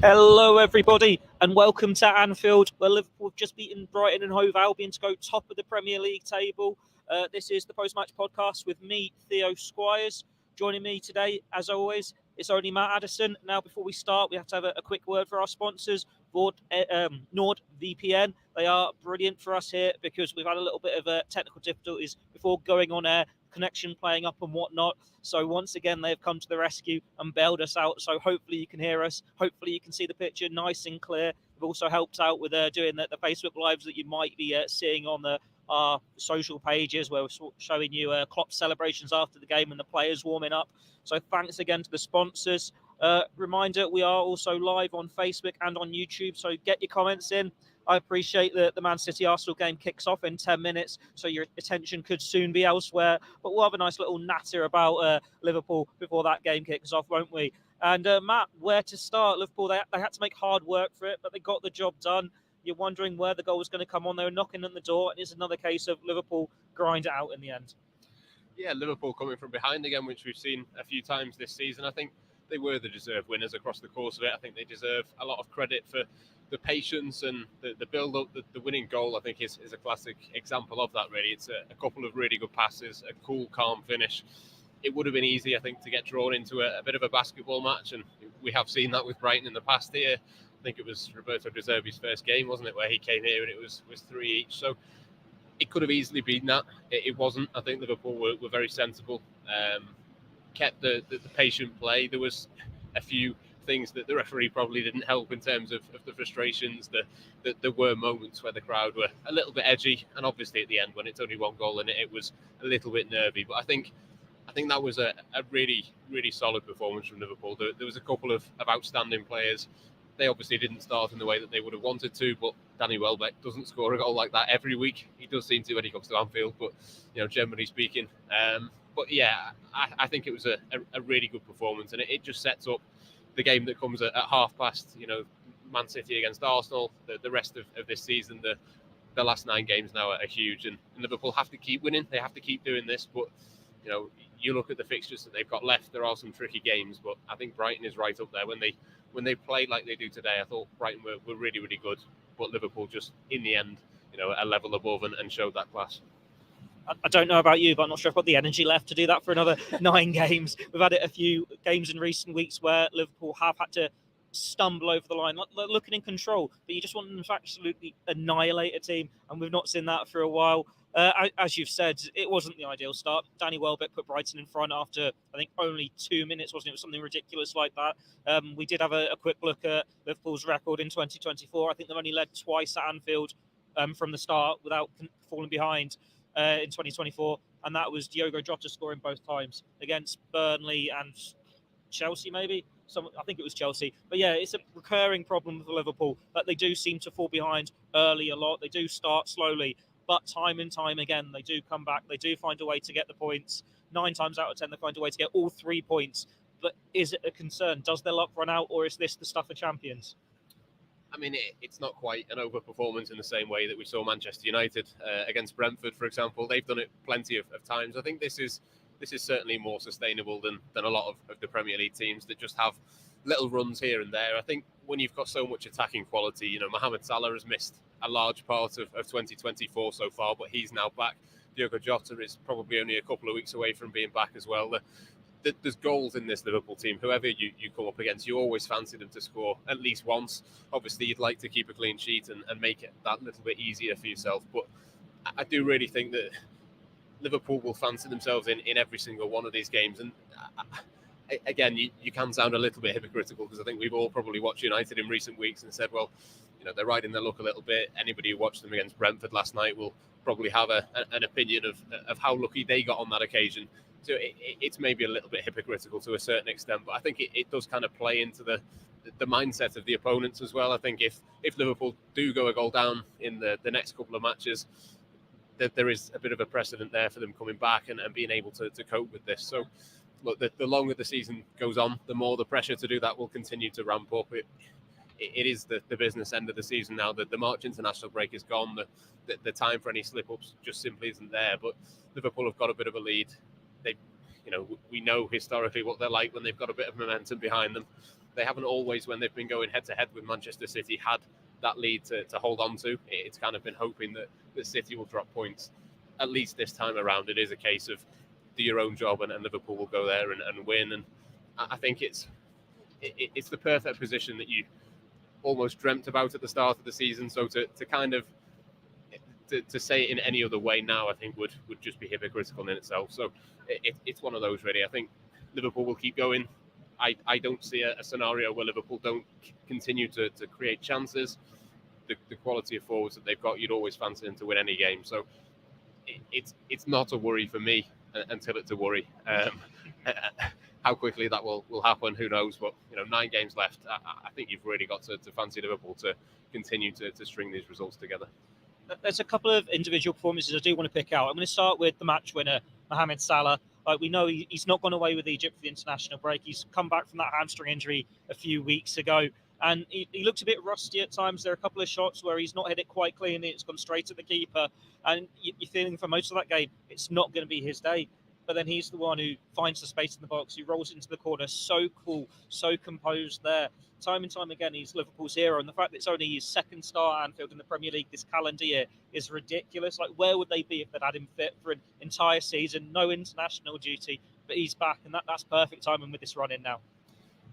Hello, everybody, and welcome to Anfield, where Liverpool have just beaten Brighton and Hove Albion to go top of the Premier League table. This is the post-match podcast with me, Theo, Squires. Joining me today, as always, it's only Matt Addison. Now, before we start, we have to have a quick word for our sponsors, NordVPN. They are brilliant for us here because we've had a little bit of technical difficulties before going on air, connection playing up and whatnot. So once again, they've come to the rescue and bailed us out. So hopefully you can hear us. Hopefully you can see the picture nice and clear. They've also helped out with doing the Facebook Lives that you might be seeing on our social pages, where we're showing you Klopp celebrations after the game and the players warming up. So thanks again to the sponsors. Reminder, we are also live on Facebook and on YouTube, so get your comments in. I appreciate that the Man City Arsenal game kicks off in 10 minutes, so your attention could soon be elsewhere. But we'll have a nice little natter about Liverpool before that game kicks off, won't we? And Matt, where to start? Liverpool, they had to make hard work for it, but they got the job done. You're wondering where the goal was going to come on. They were knocking on the door, and it's another case of Liverpool grind it out in the end. Yeah, Liverpool coming from behind again, which we've seen a few times this season. I think they were the deserved winners across the course of it. I think they deserve a lot of credit for the patience and the build-up. The winning goal, I think, is a classic example of that, really. It's a couple of really good passes, a cool, calm finish. It would have been easy, I think, to get drawn into a bit of a basketball match, and we have seen that with Brighton in the past here. I think it was Roberto De Zerbi's first game, wasn't it, where he came here and it was 3 each. So it could have easily been that. It wasn't. I think Liverpool were very sensible, kept the patient play. There was a few things that the referee probably didn't help in terms of the frustrations. There were moments where the crowd were a little bit edgy, and obviously at the end, when it's only one goal in it was a little bit nervy. But I think that was a really, really solid performance from Liverpool. There was a couple of outstanding players. They obviously didn't start in the way that they would have wanted to, but Danny Welbeck doesn't score a goal like that every week. He does seem to when he comes to Anfield, but generally speaking. But yeah, I think it was a really good performance, and it just sets up the game that comes at half past. Man City against Arsenal. The rest of this season, the last 9 games now are huge, and Liverpool have to keep winning. They have to keep doing this, but you look at the fixtures that they've got left. There are some tricky games, but I think Brighton is right up there. When they play like they do today, I thought Brighton were really, really good, but Liverpool just, in the end, a level above and showed that class. I don't know about you, but I'm not sure I've got the energy left to do that for another 9 games. We've had it a few games in recent weeks where Liverpool have had to stumble over the line, looking in control, but you just want them to absolutely annihilate a team, and we've not seen that for a while. As you've said, it wasn't the ideal start. Danny Welbeck put Brighton in front after, I think, only 2 minutes, wasn't it? It was something ridiculous like that. We did have a quick look at Liverpool's record in 2024. I think they've only led twice at Anfield from the start without falling behind in 2024, and that was Diogo Jota scoring both times against Burnley and Chelsea, maybe. I think it was Chelsea. But yeah, it's a recurring problem with Liverpool that they do seem to fall behind early a lot. They do start slowly, but time and time again, they do come back. They do find a way to get the points. 9 times out of 10, they find a way to get all 3 points. But is it a concern? Does their luck run out, or is this the stuff of champions? I mean, it's not quite an overperformance in the same way that we saw Manchester United against Brentford, for example. They've done it plenty of times. I think this is certainly more sustainable than a lot of the Premier League teams that just have little runs here and there. I think when you've got so much attacking quality, Mohamed Salah has missed a large part of 2024 so far, but he's now back. Diogo Jota is probably only a couple of weeks away from being back as well. There's goals in this Liverpool team. Whoever you come up against, you always fancy them to score at least once. Obviously, you'd like to keep a clean sheet and make it that little bit easier for yourself. But I do really think that Liverpool will fancy themselves in every single one of these games. And again, you can sound a little bit hypocritical, because I think we've all probably watched United in recent weeks and said, well, they're riding their luck a little bit. Anybody who watched them against Brentford last night will probably have an opinion of how lucky they got on that occasion. So it's maybe a little bit hypocritical to a certain extent, but I think it does kind of play into the mindset of the opponents as well. I think if Liverpool do go a goal down in the next couple of matches, that there is a bit of a precedent there for them coming back and being able to cope with this. So look, the longer the season goes on, the more the pressure to do that will continue to ramp up. It is the business end of the season now. The March international break is gone. The time for any slip-ups just simply isn't there. But Liverpool have got a bit of a lead. We know historically what they're like when they've got a bit of momentum behind them. they haven't always, when they've been going head-to-head with Manchester City, had that lead to hold on to. It's kind of been hoping that City will drop points. At least this time around, it is a case of do your own job, and Liverpool will go there and win. And I think it's the perfect position that you almost dreamt about at the start of the season. So to kind of to say it in any other way now, I think would just be hypocritical in itself. So it's one of those, really. I think Liverpool will keep going. I don't see a scenario where Liverpool don't continue to create chances. The quality of forwards that they've got, you'd always fancy them to win any game. So it's not a worry for me until it's a worry. How quickly that will happen, who knows? But 9 games left. I think you've really got to fancy Liverpool to continue to string these results together. There's a couple of individual performances I do want to pick out. I'm going to start with the match winner, Mohamed Salah. We know he's not gone away with Egypt for the international break. He's come back from that hamstring injury a few weeks ago, and he looks a bit rusty at times. There are a couple of shots where he's not hit it quite cleanly. It's gone straight at the keeper, and you're feeling for most of that game it's not going to be his day. But then he's the one who finds the space in the box, who rolls into the corner, so cool, so composed there. Time and time again, he's Liverpool's hero. And the fact that it's only his second start at Anfield in the Premier League this calendar year is ridiculous. Like, where would they be if they'd had him fit for an entire season? No international duty, but he's back, and that's perfect timing with this run in now.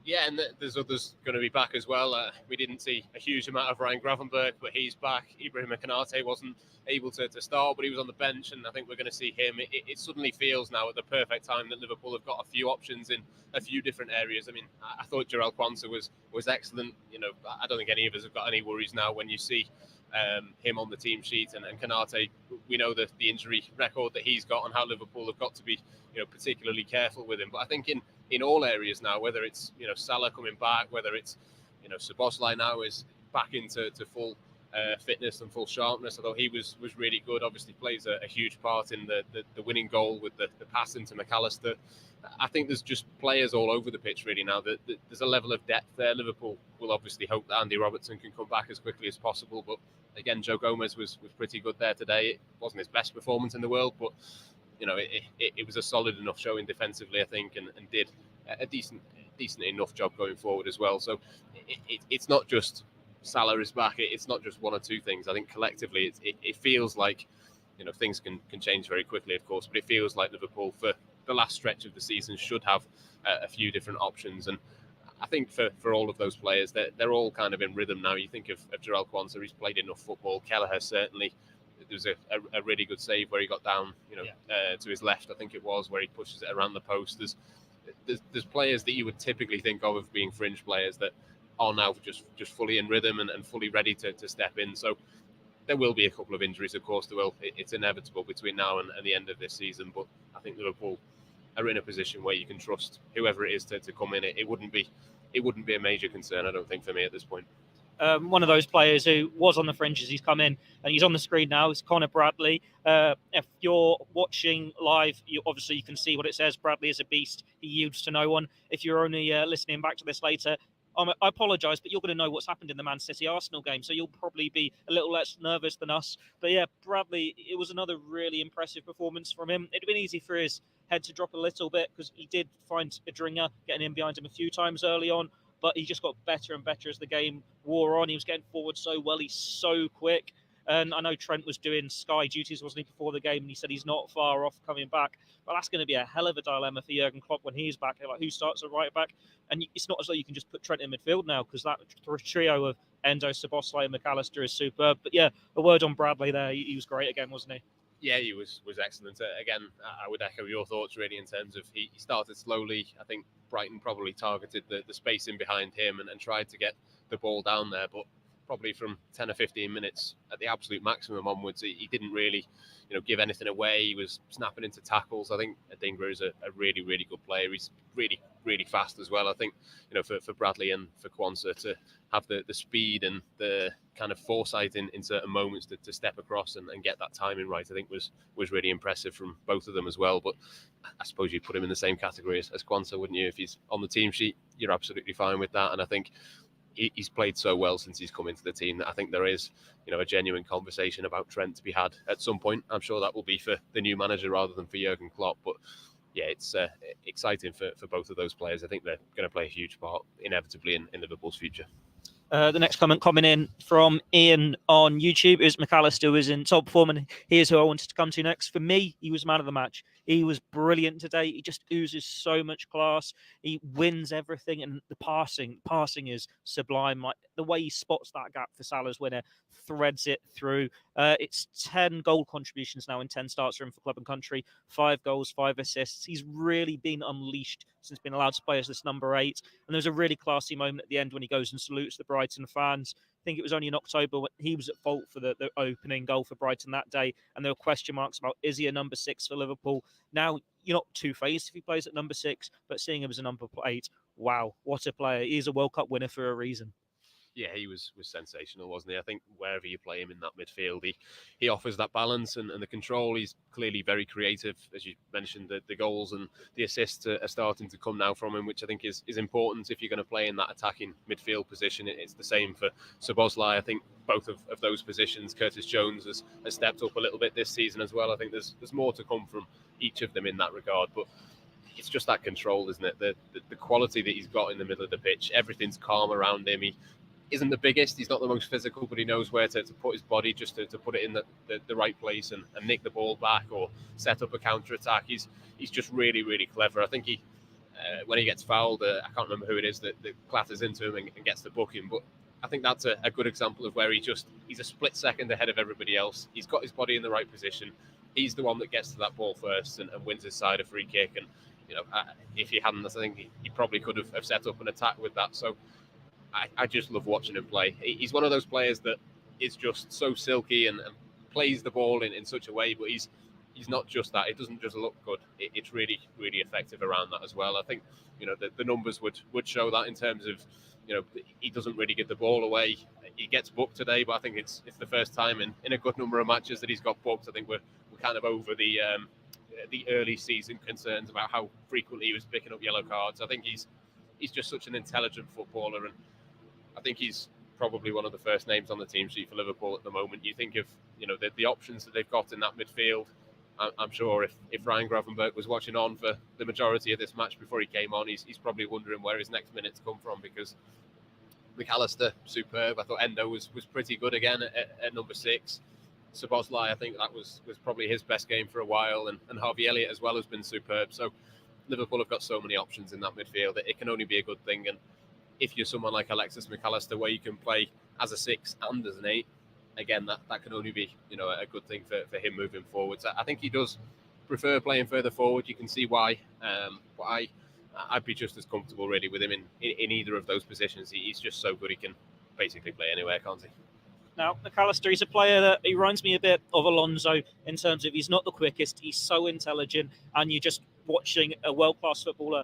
Yeah, and there's others going to be back as well. We didn't see a huge amount of Ryan Gravenberch, but he's back. Ibrahim Konate wasn't able to start, but he was on the bench, and I think we're going to see him. It suddenly feels now at the perfect time that Liverpool have got a few options in a few different areas. I mean, I thought Jarell Quansah was excellent. I don't think any of us have got any worries now when you see him on the team sheet, and Konate, we know the injury record that he's got and how Liverpool have got to be particularly careful with him. But I think in all areas now, whether it's Salah coming back, whether it's Szoboszlai now is back into full fitness and full sharpness. Although he was really good, obviously plays a huge part in the winning goal with the pass into Mac Allister. I think there's just players all over the pitch really now. That there's a level of depth there. Liverpool will obviously hope that Andy Robertson can come back as quickly as possible. But again, Joe Gomez was pretty good there today. It wasn't his best performance in the world, but it was a solid enough showing defensively, I think, and did a decent enough job going forward as well. So it's not just Salah is back. It's not just one or two things. I think collectively it feels like things can change very quickly, of course, but it feels like Liverpool for the last stretch of the season should have a few different options. And I think for all of those players, they're all kind of in rhythm now. You think of Jarell Quansah, he's played enough football. Kelleher certainly. There was a really good save where he got down, to his left, I think it was, where he pushes it around the post. There's players that you would typically think of being fringe players that are now just fully in rhythm and fully ready to step in. So there will be a couple of injuries, of course. There will. It's inevitable between now and the end of this season. But I think Liverpool are in a position where you can trust whoever it is to come in. It wouldn't be a major concern, I don't think, for me at this point. One of those players who was on the fringes, he's come in and he's on the screen now. It's Conor Bradley. If you're watching live, you can see what it says. Bradley is a beast. He yields to no one. If you're only listening back to this later, I apologise, but you're going to know what's happened in the Man City Arsenal game, so you'll probably be a little less nervous than us. But yeah, Bradley, it was another really impressive performance from him. It'd been easy for his head to drop a little bit because he did find Adringer getting in behind him a few times early on, but he just got better and better as the game wore on. He was getting forward so well. He's so quick. And I know Trent was doing Sky duties, wasn't he, before the game, and he said he's not far off coming back. But that's going to be a hell of a dilemma for Jurgen Klopp when he's back. Like, who starts at right back? And it's not as though you can just put Trent in midfield now, because that trio of Endo, Szoboszlai and Mac Allister is superb. But yeah, a word on Bradley there. He was great again, wasn't he? Yeah, he was excellent. Again, I would echo your thoughts really in terms of he started slowly. I think Brighton probably targeted the space in behind him and tried to get the ball down there, but probably from 10 or 15 minutes at the absolute maximum onwards, he didn't really, give anything away. He was snapping into tackles. I think Adingra is a really, really good player. He's really, really fast as well. I think, for Bradley and for Quansah to have the speed and the kind of foresight in certain moments to step across and get that timing right, I think was really impressive from both of them as well. But I suppose you'd put him in the same category as Quansah, wouldn't you? If he's on the team sheet, you're absolutely fine with that. And I think he's played so well since he's come into the team that I think there is, a genuine conversation about Trent to be had at some point. I'm sure that will be for the new manager rather than for Jurgen Klopp. But yeah, it's exciting for both of those players. I think they're going to play a huge part inevitably in Liverpool's future. The next comment coming in from Ian on YouTube is Mac Allister was in top form, and here's who I wanted to come to next. For me, he was man of the match. He was brilliant today. He just oozes so much class. He wins everything, and the passing is sublime. Like the way he spots that gap for Salah's winner, threads it through. It's 10 goal contributions now in 10 starts for him for club and country. 5 goals, 5 assists. He's really been unleashed since being allowed to play as this number 8. And there's a really classy moment at the end when he goes and salutes the Brighton fans. I think it was only in October when he was at fault for the opening goal for Brighton that day, and there were question marks about, is he a number 6 for Liverpool? Now, you're not too phased if he plays at number 6, but seeing him as a number 8, wow, what a player. He's a World Cup winner for a reason. Yeah, he was sensational, wasn't he? I think wherever you play him in that midfield, he offers that balance and the control. He's clearly very creative, as you mentioned. The goals and the assists are starting to come now from him, which I think is important if you're going to play in that attacking midfield position. It's the same for Szoboszlai. I think both of those positions. Curtis Jones has stepped up a little bit this season as well. I think there's more to come from each of them in that regard, but it's just that control, isn't it? The quality that he's got in the middle of the pitch. Everything's calm around him. He isn't the biggest, he's not the most physical, but he knows where to put his body just to put it in the right place and nick the ball back or set up a counter-attack. He's just really, really clever. I think he, when he gets fouled, I can't remember who it is that clatters into him and gets the booking, but I think that's a good example of where he's a split second ahead of everybody else. He's got his body in the right position. He's the one that gets to that ball first and wins his side a free kick. And, if he hadn't, I think he probably could have set up an attack with that. So I just love watching him play. He's one of those players that is just so silky and plays the ball in such a way, but he's not just that. It doesn't just look good. It's really, really effective around that as well. I think, the numbers would show that in terms of, he doesn't really get the ball away. He gets booked today, but I think it's the first time in a good number of matches that he's got booked. I think we're kind of over the early season concerns about how frequently he was picking up yellow cards. I think he's just such an intelligent footballer, and I think he's probably one of the first names on the team sheet for Liverpool at the moment. You think of, the options that they've got in that midfield. I'm sure if Ryan Gravenberch was watching on for the majority of this match before he came on, he's probably wondering where his next minutes come from, because Mac Allister, superb. I thought Endo was pretty good again at number 6. Szoboszlai, I think that was probably his best game for a while, and Harvey Elliott as well has been superb. So Liverpool have got so many options in that midfield that it can only be a good thing. And if you're someone like Alexis Mac Allister, where you can play as a 6 and as an 8, again, that can only be a good thing for him moving forward. So I think he does prefer playing further forward. You can see why. But I'd be just as comfortable really with him in either of those positions. He's just so good. He can basically play anywhere, can't he? Now, Mac Allister, he's a player that he reminds me a bit of Alonso in terms of he's not the quickest, he's so intelligent, and you're just watching a world-class footballer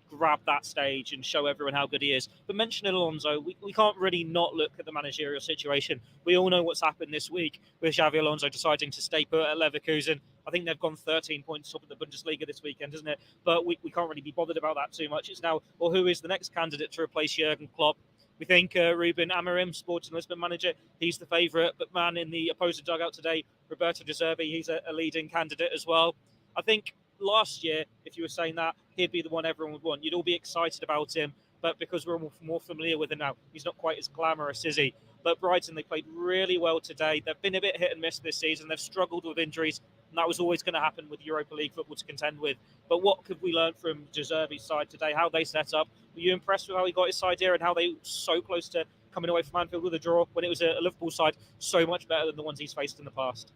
grab that stage and show everyone how good he is. But mentioning Alonso, we can't really not look at the managerial situation. We all know what's happened this week with Xabi Alonso deciding to stay put at Leverkusen. I think they've gone 13 points up at the Bundesliga this weekend, isn't it? But we can't really be bothered about that too much. It's now, well, who is the next candidate to replace Jurgen Klopp? We think Ruben Amorim, Sporting Lisbon manager, he's the favourite. But man, in the opposing dugout today, Roberto De Zerbi, he's a leading candidate as well. I think last year, if you were saying that, he'd be the one everyone would want. You'd all be excited about him. But because we're more familiar with him now, he's not quite as glamorous, is he? But Brighton, they played really well today. They've been a bit hit and miss this season. They've struggled with injuries. And that was always going to happen with Europa League football to contend with. But what could we learn from De Zerbi's side today? How they set up? Were you impressed with how he got his side here and how they were so close to coming away from Anfield with a draw when it was a Liverpool side so much better than the ones he's faced in the past?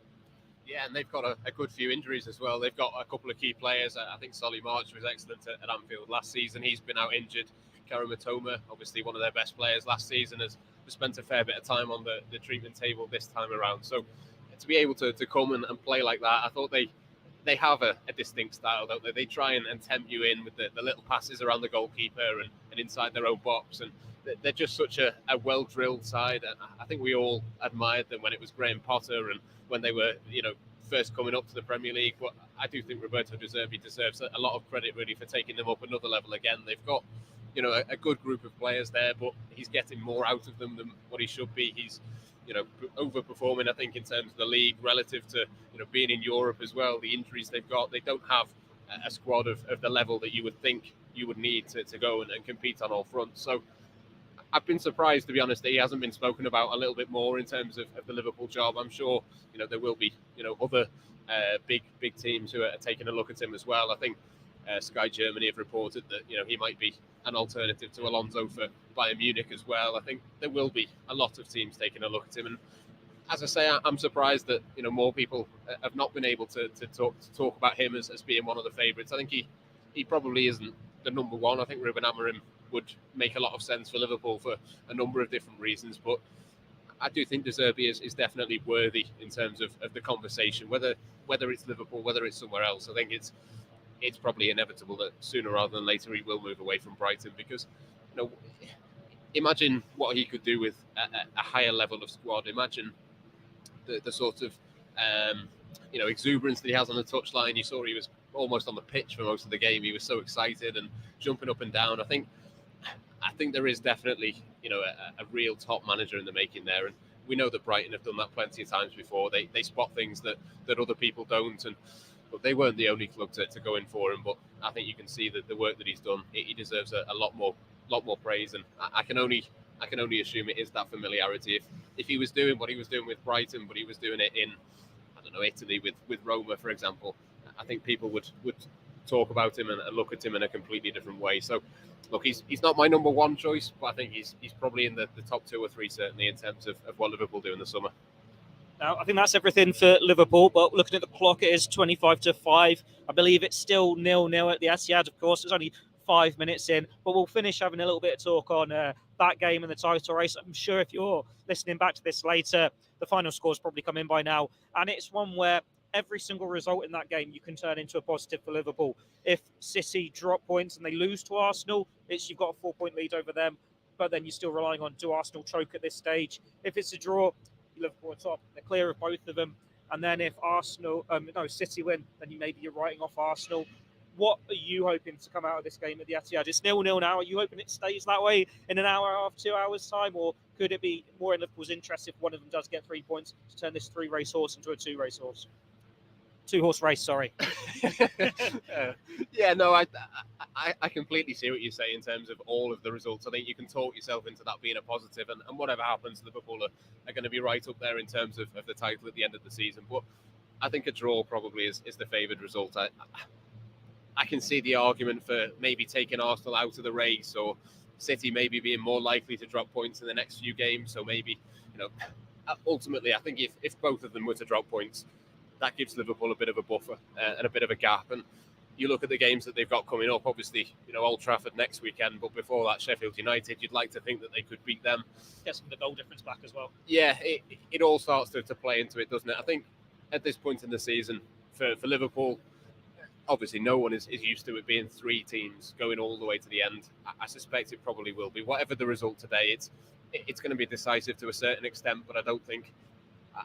Yeah, and they've got a good few injuries as well. They've got a couple of key players. I think Solly March was excellent at Anfield last season. He's been out injured. Karim Matoma, obviously one of their best players last season, has spent a fair bit of time on the treatment table this time around. So to be able to come and play like that, I thought they have a distinct style, don't they? They try and tempt you in with the little passes around the goalkeeper and inside their own box. And they're just such a well-drilled side. And I think we all admired them when it was Graham Potter and when they were, first coming up to the Premier League. But I do think Roberto De Zerbi deserves a lot of credit really for taking them up another level again. They've got a good group of players there, but he's getting more out of them than what he should be. He's overperforming, I think, in terms of the league relative to being in Europe as well. The injuries they've got, they don't have a squad of the level that you would think you would need to go and compete on all fronts. So I've been surprised, to be honest, that he hasn't been spoken about a little bit more in terms of the Liverpool job. I'm sure, there will be, other big teams who are taking a look at him as well. I think Sky Germany have reported that, he might be an alternative to Alonso for Bayern Munich as well. I think there will be a lot of teams taking a look at him. And as I say, I'm surprised that, more people have not been able to talk about him as being one of the favourites. I think he probably isn't the number one. I think Ruben Amorim would make a lot of sense for Liverpool for a number of different reasons, but I do think De Zerbi is definitely worthy in terms of the conversation, whether it's Liverpool, whether it's somewhere else. I think it's probably inevitable that sooner rather than later he will move away from Brighton, because imagine what he could do with a higher level of squad. Imagine the sort of exuberance that he has on the touchline. You saw he was almost on the pitch for most of the game. He was so excited and jumping up and down. I think there is definitely a real top manager in the making there, and we know that Brighton have done that plenty of times before. They spot things that other people don't, and but they weren't the only club to go in for him. But I think you can see that the work that he's done, he deserves a lot more praise, and I can only assume it is that familiarity. If he was doing what he was doing with Brighton, but he was doing it in, I don't know, Italy with Roma, for example, I think people would talk about him and look at him in a completely different way. So, look, he's not my number one choice, but I think he's probably in the top 2 or 3, certainly, in terms of what Liverpool do in the summer. Now, I think that's everything for Liverpool, but looking at the clock, it is 25-5. I believe it's still 0-0 at the Etihad, of course. It's only 5 minutes in, but we'll finish having a little bit of talk on that game and the title race. I'm sure if you're listening back to this later, the final score's probably come in by now, and it's one where every single result in that game you can turn into a positive for Liverpool. If City drop points and they lose to Arsenal, you've got a 4-point lead over them, but then you're still relying on, do Arsenal choke at this stage? If it's a draw, Liverpool are top, they're clear of both of them. And then if City win, then you're writing off Arsenal. What are you hoping to come out of this game at the Etihad? It's 0-0 now. Are you hoping it stays that way in an hour and a half, 2 hours time, or could it be more in Liverpool's interest if one of them does get 3 points to turn this 3-race horse into a 2-race horse? 2-horse race, sorry. I completely see what you say in terms of all of the results. I think you can talk yourself into that being a positive, and whatever happens, Liverpool are going to be right up there in terms of the title at the end of the season. But I think a draw probably is the favoured result. I can see the argument for maybe taking Arsenal out of the race, or City maybe being more likely to drop points in the next few games. So maybe, ultimately, I think if both of them were to drop points, that gives Liverpool a bit of a buffer and a bit of a gap. And you look at the games that they've got coming up, obviously, Old Trafford next weekend, but before that, Sheffield United, you'd like to think that they could beat them. Get some of the goal difference back as well. Yeah, it all starts to play into it, doesn't it? I think at this point in the season, for Liverpool, obviously no one is used to it being 3 teams going all the way to the end. I suspect it probably will be. Whatever the result today, it's going to be decisive to a certain extent, but I don't think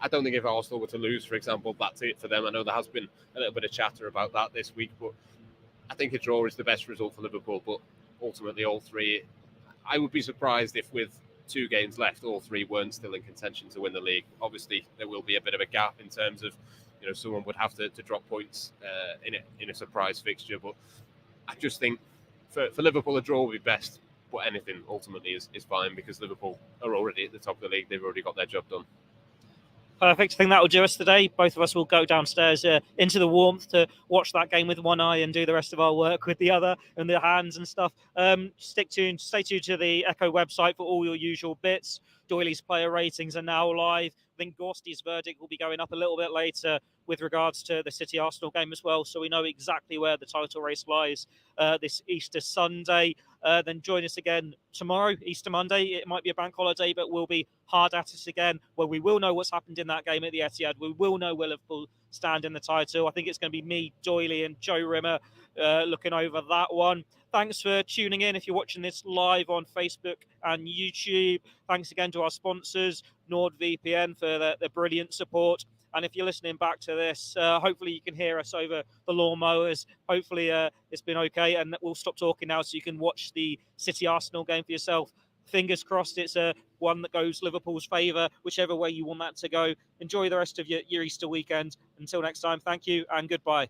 if Arsenal were to lose, for example, that's it for them. I know there has been a little bit of chatter about that this week, but I think a draw is the best result for Liverpool. But ultimately, all 3, I would be surprised if with 2 games left, all 3 weren't still in contention to win the league. Obviously, there will be a bit of a gap in terms of, someone would have to drop points in a surprise fixture. But I just think for Liverpool, a draw would be best. But anything ultimately is fine, because Liverpool are already at the top of the league. They've already got their job done. Perfect. I think that will do us today. Both of us will go downstairs into the warmth to watch that game with one eye and do the rest of our work with the other, and the hands and stuff. Stay tuned to the Echo website for all your usual bits. Doyley's player ratings are now live. I think Gorsty's verdict will be going up a little bit later with regards to the City Arsenal game as well, so we know exactly where the title race lies this Easter Sunday. Then join us again tomorrow, Easter Monday. It might be a bank holiday, but we'll be hard at it again, where we will know what's happened in that game at the Etihad. We will know where Liverpool stand in the title. I think it's going to be me, Doyley, and Joe Rimmer looking over that one. Thanks for tuning in if you're watching this live on Facebook and YouTube. Thanks again to our sponsors, NordVPN, for their brilliant support. And if you're listening back to this, hopefully you can hear us over the lawnmowers. Hopefully it's been okay, and we'll stop talking now so you can watch the City Arsenal game for yourself. Fingers crossed it's one that goes Liverpool's favour, whichever way you want that to go. Enjoy the rest of your Easter weekend. Until next time, thank you and goodbye.